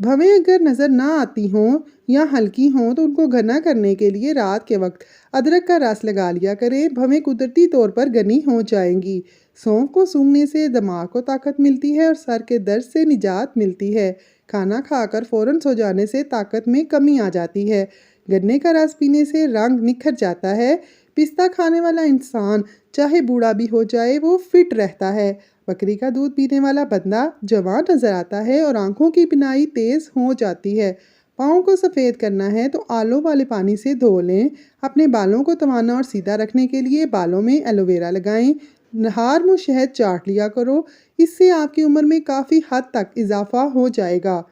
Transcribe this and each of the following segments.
भवें अगर नज़र ना आती हों या हल्की हों तो उनको घना करने के लिए रात के वक्त अदरक का रस लगा लिया करें। भवें कुदरती तौर पर घनी हो जाएंगी। सौंफ को सूंघने से दिमाग को ताकत मिलती है और सर के दर्द से निजात मिलती है। खाना खाकर फ़ौरन सो जाने से ताकत में कमी आ जाती है। गन्ने का रस पीने से रंग निखर जाता है। पिस्ता खाने वाला इंसान चाहे बूढ़ा भी हो जाए वो फिट रहता है। बकरी का दूध पीने वाला बंदा जवान नज़र आता है और आंखों की बिनाई तेज़ हो जाती है। पाँव को सफ़ेद करना है तो आलों वाले पानी से धो लें। अपने बालों को तवाना और सीधा रखने के लिए बालों में एलोवेरा लगाएं। नहार मुँह शहद चाट लिया करो, इससे आपकी उम्र में काफ़ी हद तक इजाफा हो जाएगा।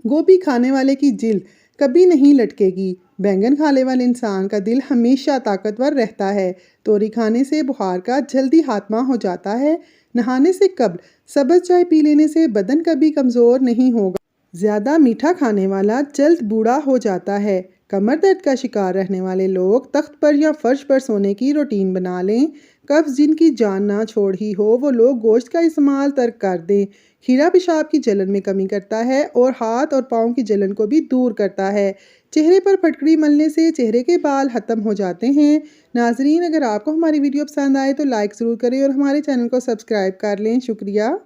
गोभी खाने वाले की जिल्द कभी नहीं लटकेगी। बैंगन खाने वाले इंसान का दिल हमेशा ताकतवर रहता है। तोरी खाने से बुखार का जल्दी खात्मा हो जाता है। नहाने से कब्ल सब्ज़ चाय पी लेने से बदन कभी कमज़ोर नहीं होगा। ज़्यादा मीठा खाने वाला जल्द बूढ़ा हो जाता है। कमर दर्द का शिकार रहने वाले लोग तख्त पर या फर्श पर सोने की रूटीन बना लें। कब्ज़ जिनकी जान ना छोड़ी हो वो लोग गोश्त का इस्तेमाल तर्क कर दें। खीरा पेशाब की जलन में कमी करता है और हाथ और पाँव की जलन को भी दूर करता है। चेहरे पर फटकड़ी मलने से चेहरे के बाल ख़त्म हो जाते हैं। नाजरीन, अगर आपको हमारी वीडियो पसंद आए तो लाइक ज़रूर करें और हमारे चैनल को सब्सक्राइब कर लें। शुक्रिया।